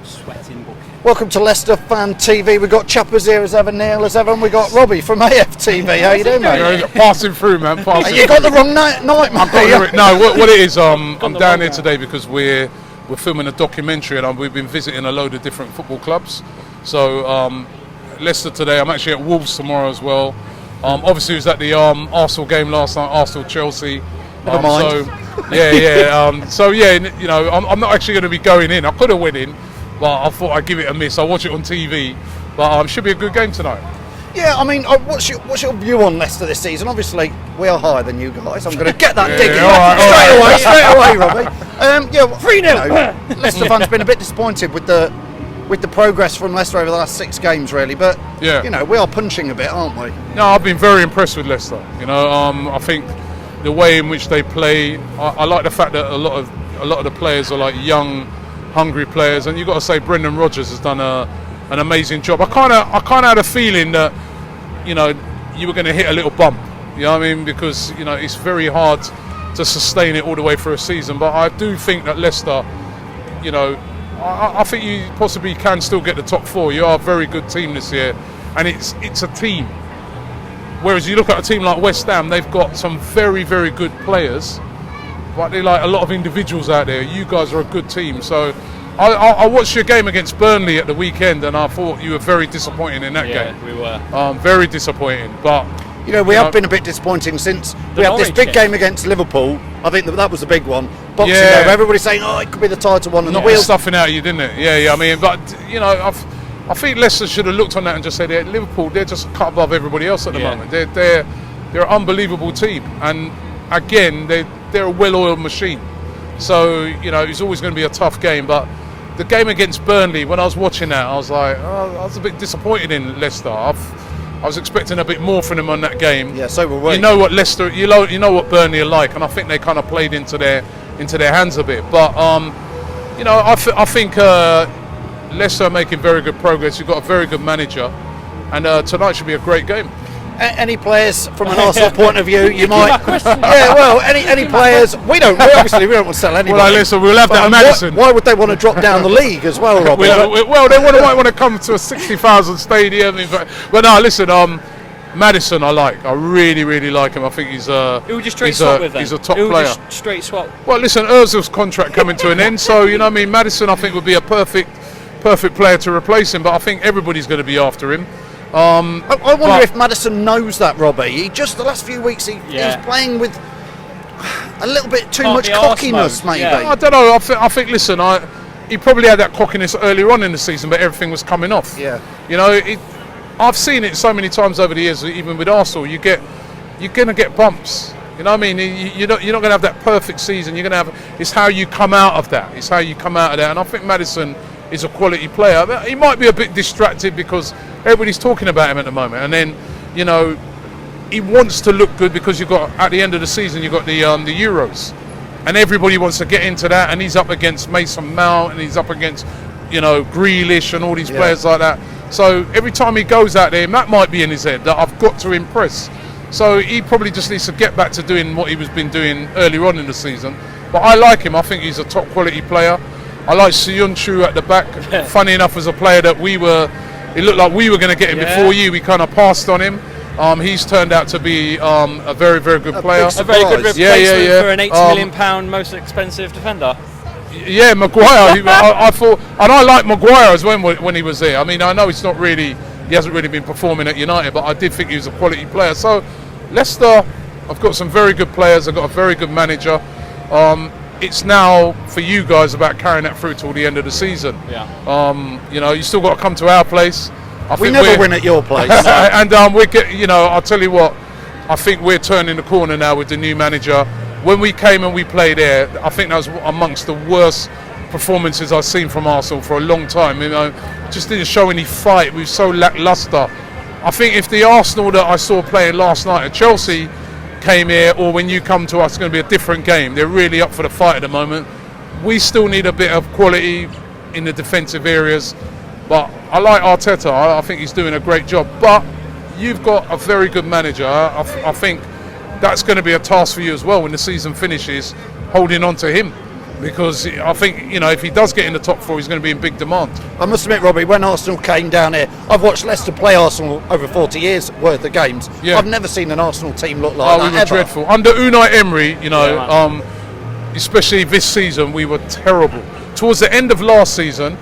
Sweating bucket. Welcome to Leicester Fan TV. We've got Chappers here as ever, Neil as ever, and we've got Robbie from AFTV. How you doing, mate? Passing through, man. Passing You got the wrong night, mate. No, what it is, I'm down here today because we're filming a documentary and we've been visiting a load of different football clubs. So Leicester today, I'm actually at Wolves tomorrow as well. Obviously, it was at the Arsenal game last night, Arsenal-Chelsea. Never mind. I'm not actually going to be going in. I could have went in, but I thought I'd give it a miss. I'll watch it on TV, but should be a good game tonight. Yeah, I mean, what's your view on Leicester this season? Obviously, we are higher than you guys. I'm going to get that dig in straight away, Robbie. 3-0. Leicester fans been a bit disappointed with the progress from Leicester over the last 6 games, really. But we are punching a bit, aren't we? No, I've been very impressed with Leicester. I think the way in which they play, I like the fact that a lot of the players are like young, hungry players, and you've got to say Brendan Rodgers has done an amazing job. I kind of had a feeling that you were going to hit a little bump. You know what I mean? Because it's very hard to sustain it all the way through a season. But I do think that Leicester, I think you possibly can still get the top 4. You are a very good team this year, and it's a team. Whereas you look at a team like West Ham, they've got some very, very good players, but they're like a lot of individuals out there. You guys are a good team. So I watched your game against Burnley at the weekend, and I thought you were very disappointing in that game. Yeah, we were. Very disappointing. But we have been a bit disappointing since we had this big game against Liverpool. I think that was the big one. Boxing Day, everybody's saying, it could be the title one, and the wheels stuffing out of you, didn't it? Yeah. I mean, but I think Leicester should have looked on that and just said, Liverpool, they're just cut above everybody else at the moment. They're an unbelievable team, and again, they're a well-oiled machine. So it's always going to be a tough game. But the game against Burnley, when I was watching that, I was like, I was a bit disappointed in Leicester. I was expecting a bit more from them on that game. Yeah, so were we. You know what Leicester, you know what Burnley are like, and I think they kind of played into their hands a bit. But I think Leicester are making very good progress. You've got a very good manager, and tonight should be a great game. Any players from an Arsenal point of view you might? Any players? We don't want to sell anybody. Well, listen, we'll have that Maddison. Why would they want to drop down the league as well, Robbie? Well, they might want to come to a 60,000 stadium. But no, listen, Maddison, I really, really like him. I think he's a top player. Just straight swap. Well, listen, Ozil's contract coming to an end, so Maddison, I think would be a perfect player to replace him. But I think everybody's going to be after him. I wonder if Maddison knows that, Robbie. The last few weeks he's playing with a little bit too much cockiness, maybe. I don't know. I think listen, he probably had that cockiness earlier on in the season, but everything was coming off. Yeah. I've seen it so many times over the years. Even with Arsenal, you're going to get bumps. You know what I mean? You're not going to have that perfect season. You're going to have. It's how you come out of that. And I think Maddison is a quality player. He might be a bit distracted because everybody's talking about him at the moment, and then he wants to look good because you've got at the end of the season you've got the Euros, and everybody wants to get into that, and he's up against Mason Mount, and he's up against Grealish and all these players like that. So every time he goes out there, that might be in his head that I've got to impress. So he probably just needs to get back to doing what he was been doing earlier on in the season. But I like him. I think he's a top quality player. I like Siyunchu at the back. Funny enough, as a player that it looked like we were going to get him before you. We kind of passed on him. He's turned out to be a very, very good player. A very good replacement for an £80 million most expensive defender. Yeah, Maguire. I thought, and I like Maguire as well when he was there. I mean, I know he hasn't really been performing at United, but I did think he was a quality player. So Leicester, I've got some very good players. I've got a very good manager. It's now for you guys about carrying that through till the end of the season. Yeah. You still got to come to our place. We never win at your place. And I'll tell you what, I think we're turning the corner now with the new manager. When we came and we played there, I think that was amongst the worst performances I've seen from Arsenal for a long time. Just didn't show any fight. We were so lackluster. I think if the Arsenal that I saw playing last night at Chelsea came here, or when you come to us, it's going to be a different game. They're really up for the fight at the moment. We still need a bit of quality in the defensive areas, but I like Arteta. I think he's doing a great job. But you've got a very good manager. I think that's going to be a task for you as well when the season finishes, holding on to him. because I think, if he does get in the top 4, he's going to be in big demand. I must admit, Robbie, when Arsenal came down here, I've watched Leicester play Arsenal over 40 years worth of games. Yeah. I've never seen an Arsenal team look like that. We were dreadful. Under Unai Emery, especially this season, we were terrible. Towards the end of last season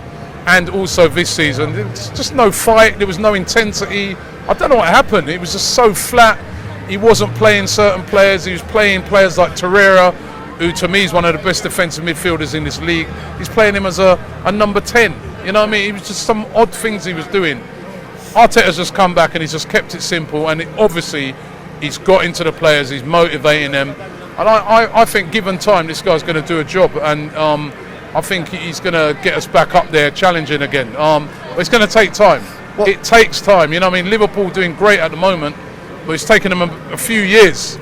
and also this season, there was just no fight, there was no intensity. I don't know what happened. It was just so flat. He wasn't playing certain players. He was playing players like Torreira, who to me is one of the best defensive midfielders in this league. He's playing him as a number 10. You know what I mean? It was just some odd things he was doing. Arteta's just come back and he's just kept it simple, and obviously he's got into the players, he's motivating them. And I think given time, this guy's going to do a job, and I think he's going to get us back up there challenging again. But it's going to take time. It takes time. You know what I mean? Liverpool doing great at the moment, but it's taken them a few years.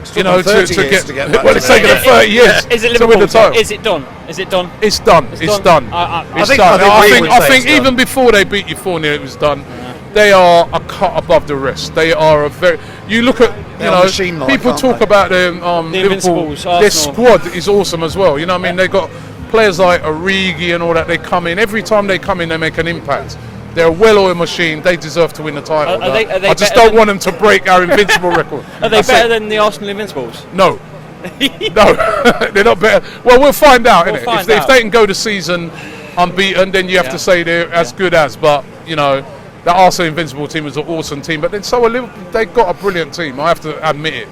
To get well, it's taken them 30 years. Is it Liverpool? Is it done? Is it done? It's done. It's done. I think even before they beat you 4-0, it was done. They are a cut above the rest. They are a very. You look at people talk about them. Liverpool. Their squad is awesome as well. You know what I mean? They got players like Origi and all that. They come in every time they come in. They make an impact. They're a well-oiled machine. They deserve to win the title. I just don't want them to break our invincible record. Are they better than the Arsenal Invincibles? No. No, they're not better. Well, we'll find out, innit? If they can go the season unbeaten, then you have to say they're as good as. But, the Arsenal Invincible team is an awesome team. But then so are Liverpool. They've got a brilliant team. I have to admit it.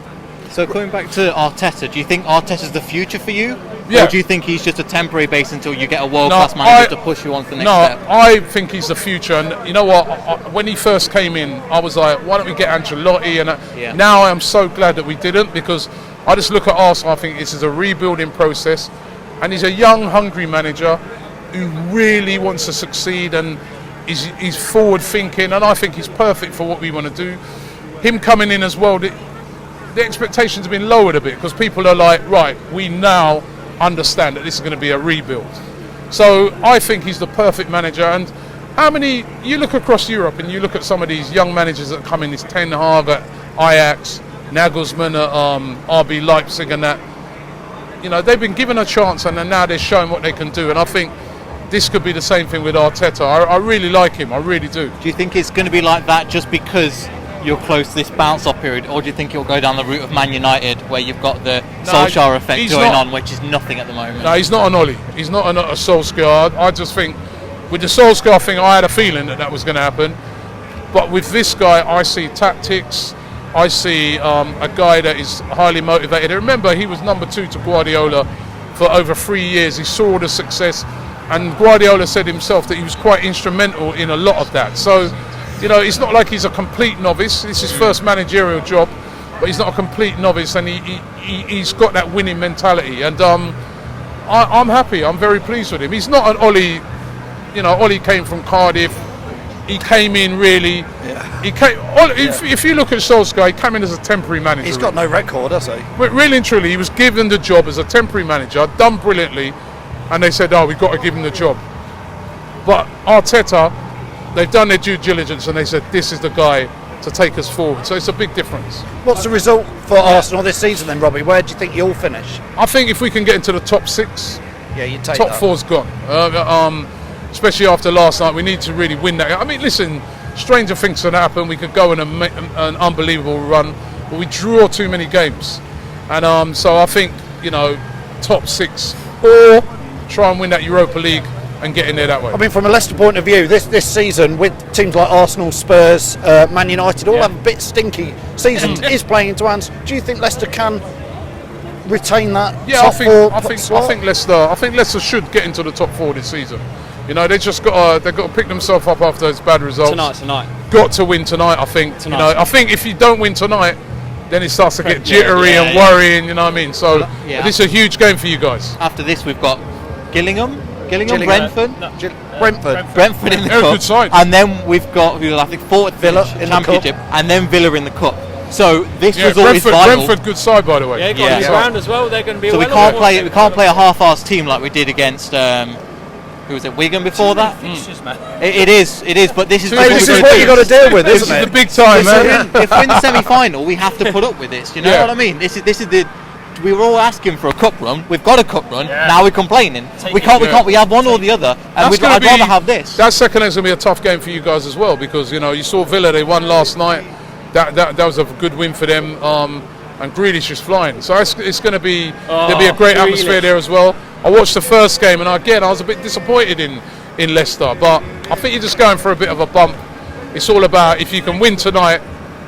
So coming back to Arteta, do you think Arteta's the future for you? Yeah. Or do you think he's just a temporary base until you get a world-class manager to push you on to the next step? No, I think he's the future. And you know what? When he first came in, I was like, why don't we get Ancelotti? And now I am so glad that we didn't, because I just look at Arsenal, I think this is a rebuilding process. And he's a young, hungry manager who really wants to succeed, and he's forward-thinking. And I think he's perfect for what we want to do. Him coming in as well, the expectations have been lowered a bit, because people are like, right, we now understand that this is going to be a rebuild. So I think he's the perfect manager. And how many, you look across Europe and you look at some of these young managers that come in, this Ten Hag at Ajax, Nagelsmann at RB Leipzig and that, they've been given a chance and then now they're showing what they can do. And I think this could be the same thing with Arteta. I really like him, I really do. Do you think it's going to be like that just because you're close to this bounce-off period, or do you think it'll go down the route of Man United, where you've got the Solskjaer effect going on, which is nothing at the moment? No, he's not an Ollie. He's not a Solskjaer. I just think with the Solskjaer thing, I had a feeling that was going to happen. But with this guy, I see tactics. I see a guy that is highly motivated. Remember, he was number 2 to Guardiola for over 3 years. He saw the success, and Guardiola said himself that he was quite instrumental in a lot of that. So, it's not like he's a complete novice. This is his first managerial job, but he's not a complete novice, and he's got that winning mentality. And I'm happy. I'm very pleased with him. He's not an Ollie. Ollie came from Cardiff. He came in really. Yeah. He came. If you look at Solskjaer, he came in as a temporary manager. He's got no record, has he? But really and truly, he was given the job as a temporary manager, done brilliantly, and they said, "Oh, we've got to give him the job." But Arteta, they've done their due diligence and they said this is the guy to take us forward. So it's a big difference. What's the result for Arsenal this season then, Robbie? Where do you think you'll finish? I think if we can get into the top 6, you take top that. 4's gone. Especially after last night, we need to really win that. I mean, listen, stranger things can happen. We could go on an unbelievable run, but we draw too many games. And so I think, top 6 or try and win that Europa League and get in there that way. I mean, from a Leicester point of view, this season with teams like Arsenal, Spurs, Man United, all have a bit stinky seasons, is playing into hands. Do you think Leicester can retain that? Yeah, I think Leicester should get into the top 4 this season. They just they've got to pick themselves up after those bad results. Tonight. Got to win tonight. I think. I think if you don't win tonight, then it starts to get jittery and worrying. You know what I mean? So this is a huge game for you guys. After this, we've got Gillingham, Brentford in the cup, good side. And then we've got I think fourth Villa in the Championship, and then Villa in the cup. So this result is vital. Brentford, good side by the way. Yeah, got this round as well. They're going to be. So we can't play a half-assed team like we did against. Who was it? Wigan before that. It is. But this is what you got to deal with, isn't it? This is the big time, man. If we're in the semi-final, we have to put up with this. You know what I mean? This is the we were all asking for a cup run. We've got a cup run. Now we're complaining. We can't. We have one or the other, and I'd rather have this. That second leg's going to be a tough game for you guys as well, because you saw Villa, they won last night. That was a good win for them. And Grealish is flying, so it's going to be there'll be a great atmosphere there as well. I watched the first game, and again I was a bit disappointed in Leicester, but I think you're just going for a bit of a bump. It's all about, if you can win tonight,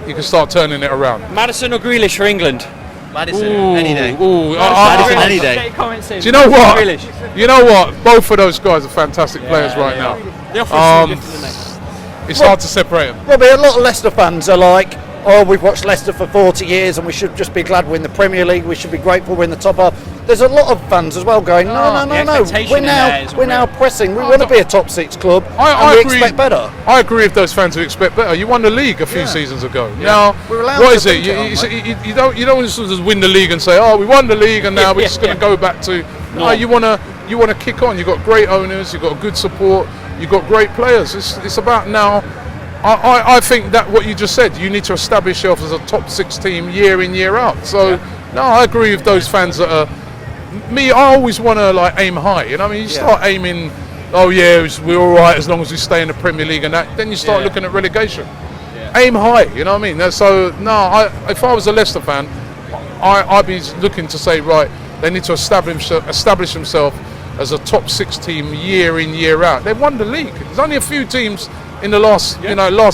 you can start turning it around. Maddison or Grealish for England? Maddison any day. Maddison any day. Get your comments in. Do you know what? Grealish. You know what? Both of those guys are fantastic players right now. It's hard to separate them. Robbie, a lot of Leicester fans are like, oh, we've watched Leicester for 40 years and we should just be glad we're in the Premier League, we should be grateful we're in the top half. There's a lot of fans as well going, no, we're now pressing, we want to be a top 6 club, and we expect better. I agree with those fans who expect better. You won the league a few seasons ago. Now, what is it? You don't just win the league and say, oh, we won the league and now we're just going to go back to... No, you want to kick on. You've got great owners, you've got good support, you've got great players. It's about now... I think that what you just said, you need to establish yourself as a top 6 team year in, year out. So, no, I agree with those fans that are... Me, I always want to aim high. You know, you start aiming, we're all right as long as we stay in the Premier League and that. Then you start looking at relegation. Aim high, you know what I mean? So, no, if I was a Leicester fan, I'd be looking to say, right, they need to establish themselves as a top 6 team year in, year out. They've won the league. There's only a few teams in the last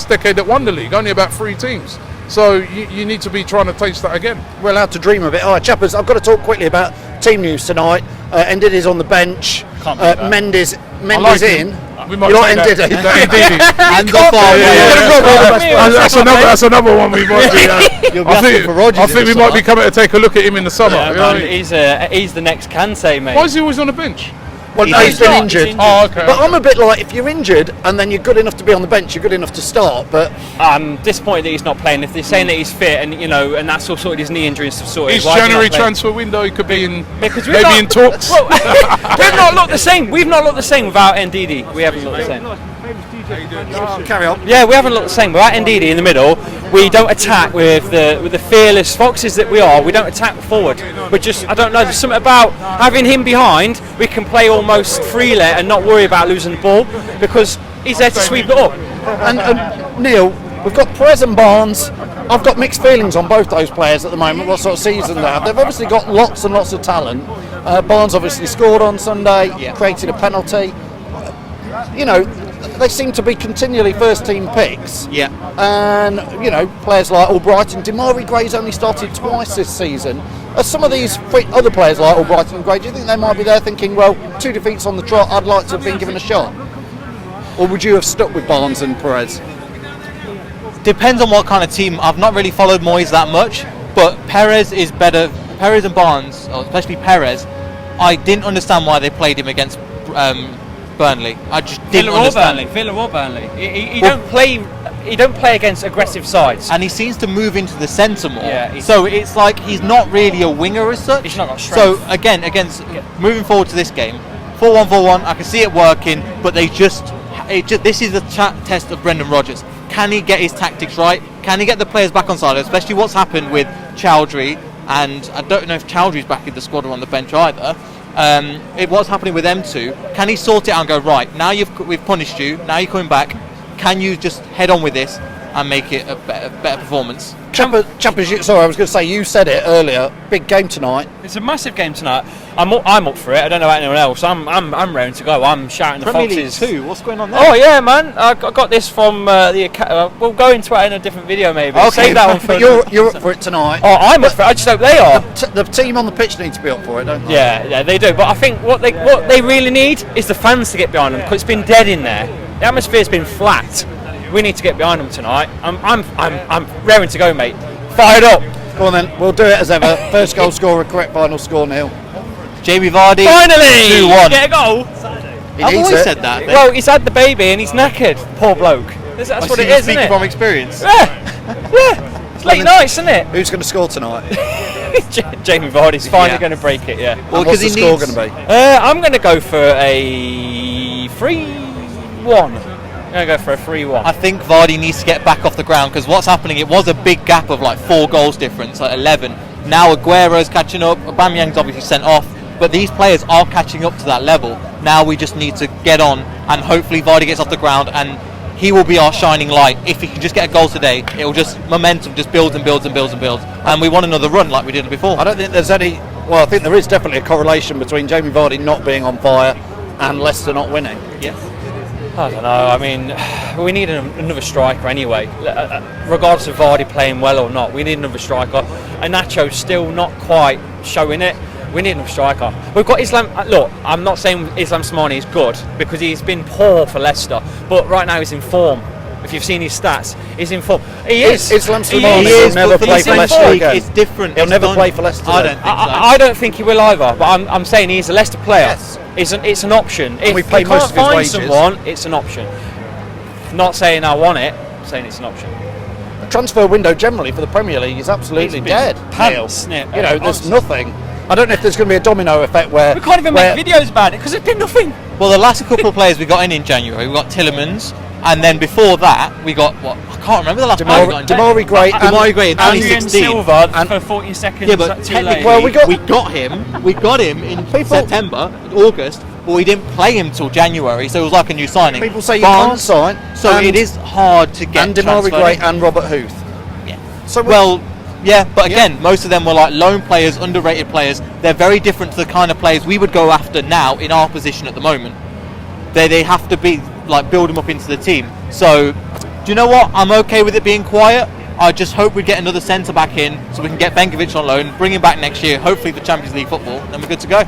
decade that won the league, only about 3 teams. So you need to be trying to taste that again. We're allowed to dream a bit. All right, Chappers, I've got to talk quickly about team news tonight. Ndidi's on the bench. Mendes in. We might you like Ndidi? And the that's another one we might be. I think we might be coming to take a look at him in the summer. Yeah, he's the next Kante, mate. Why is he always on the bench? Well, he's been injured. Oh, okay. But I'm a bit like, if you're injured and then you're good enough to be on the bench, you're good enough to start. But I'm disappointed that he's not playing. If they're saying that he's fit and and that's all sorted, his knee injury and stuff sorted. His January transfer window, he could be in maybe in talks. Well, we've not looked the same. We've not looked the same without Ndidi. We haven't looked the same. Carry on. Yeah, we haven't looked the same without Ndidi in the middle. We don't attack with the fearless foxes that we are. We don't attack forward. We're just, I don't know, there's something about having him behind. We can play almost freely and not worry about losing the ball because he's there to sweep it up. And Neil, we've got Perez and Barnes. I've got mixed feelings on both those players at the moment. What sort of season they have? They've obviously got lots and lots of talent. Barnes obviously scored on Sunday, created a penalty. They seem to be continually first team picks. Yeah. And, players like Albright and Demarai Gray's only started twice this season. Are some of these other players like Albright and Gray, do you think they might be there thinking, well, 2 defeats on the trot, I'd like to have been given a shot? Or would you have stuck with Barnes and Perez? Depends on what kind of team. I've not really followed Moyes that much, but Perez is better. Perez and Barnes, especially Perez, I didn't understand why they played him against Burnley. I just didn't understand. Villa or Burnley. He don't play. He don't play against aggressive sides, and he seems to move into the centre more. Yeah, so it's like he's not really a winger as such. He's not got strength. So again, moving forward to this game, 4-1-4-1. I can see it working, but this is the test of Brendan Rodgers. Can he get his tactics right? Can he get the players back on side? Especially what's happened with Chowdhury, and I don't know if Chowdhury's back in the squad or on the bench either. What's happening with them two? Can he sort it out and go, right, now we've punished you, now you're coming back, can you just head on with this and make it a better performance? Chappers, sorry, I was going to say, you said it earlier, big game tonight. It's a massive game tonight. I'm up for it. I don't know about anyone else. I'm raring to go. I'm shouting the Premier foxes. League 2, what's going on there? Oh yeah, man. I got this from the. We'll go into it in a different video maybe. Okay, save that one for. But you're up for it tonight. Oh, I'm up for it. I just hope they are. The team on the pitch need to be up for it, don't they? Yeah, they do. But I think what they really need is the fans to get behind them because it's been dead in there. The atmosphere's been flat. We need to get behind them tonight. I'm raring to go, mate. Fired up. Go on then. We'll do it as ever. First goal scorer, correct final score, Neil. Jamie Vardy. Finally! 2-1. Get a goal. I've always said that. Well, he's had the baby and he's knackered. Poor bloke. That's what it is, isn't it? From experience. Yeah. It's late nights, isn't it? Who's going to score tonight? Jamie Vardy's finally going to break it. Yeah. Well, what's the score going to be? I'm going to go for a 3-1. I'm going to go for a 3-1. I think Vardy needs to get back off the ground because what's happening, it was a big gap of like 4 goals difference, like 11. Now Aguero's catching up. Aubameyang's obviously sent off, but these players are catching up to that level. Now we just need to get on, and hopefully Vardy gets off the ground, and he will be our shining light. If he can just get a goal today, it will just momentum just builds and builds and builds and builds, and we want another run like we did before. I don't think there's any. Well, I think there is definitely a correlation between Jamie Vardy not being on fire and Leicester not winning. Yes. I don't know. I mean, we need another striker anyway. Regardless of Vardy playing well or not, we need another striker. And Nacho's still not quite showing it. We need another striker. We've got Islam. Look, I'm not saying Islam Slimani is good because he's been poor for Leicester, but right now he's in form. If you've seen his stats, he's in form. He is. Islam Slimani He will never play for Leicester again. It's different. He'll never play for Leicester. I don't think so. I don't think he will either. But I'm saying he's a Leicester player. Yes. It's an option. If we pay you most can't of his find wages. someone, it's an option. Not saying I want it. I'm saying it's an option. The transfer window generally for the Premier League is absolutely It's been dead. pants, Neil. isn't it? You know, there's Honestly. nothing. I don't know if there's going to be a domino effect where We can't even where- make videos about it because there's been nothing. Well, the last couple of players we got in January, we got Tillemans, and then before that we got what? I can't remember the last player we got in Damari Gray and Damari Gray in Adrian 2016. Silva And- for 14 seconds. Yeah, but too technically, late. Well, we got we got him in September, August, but we didn't play him till January, so it was like a new signing. people say you Barnes, can't sign. so and, it is hard to get and Damari transferred Gray in. and Robert Huth. Yeah. So Well, yeah, but again, most of them were like loan players, underrated players. They're very different to the kind of players we would go after now in our position at the moment. They have to be like build them up into the team. So, do you know what? I'm okay with it being quiet. I just hope we get another centre back in so we can get Benkovic on loan, bring him back next year, hopefully for Champions League football, then we're good to go.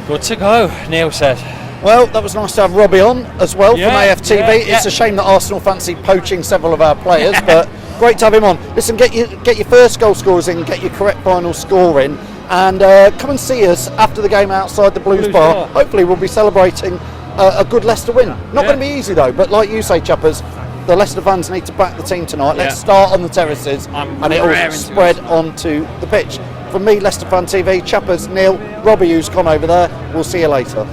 Good to go, Neil said. Well, that was nice to have Robbie on as well Yeah, from AFTV. yeah, It's yeah. a shame that Arsenal fancy poaching several of our players, but great to have him on. Listen, get your first goal scorers in, get your correct final score in, and come and see us after the game outside the Blues Bar. Bar. Hopefully we'll be celebrating a good Leicester win. Not Yeah. going to be easy though, but like you say, Chappers, the Leicester fans need to back the team tonight. Let's Yeah. start on the terraces I'm and it'll raring to spread onto the pitch. From me, Leicester Fan TV, Chappers, Neil, Robbie who's gone over there. We'll see you later.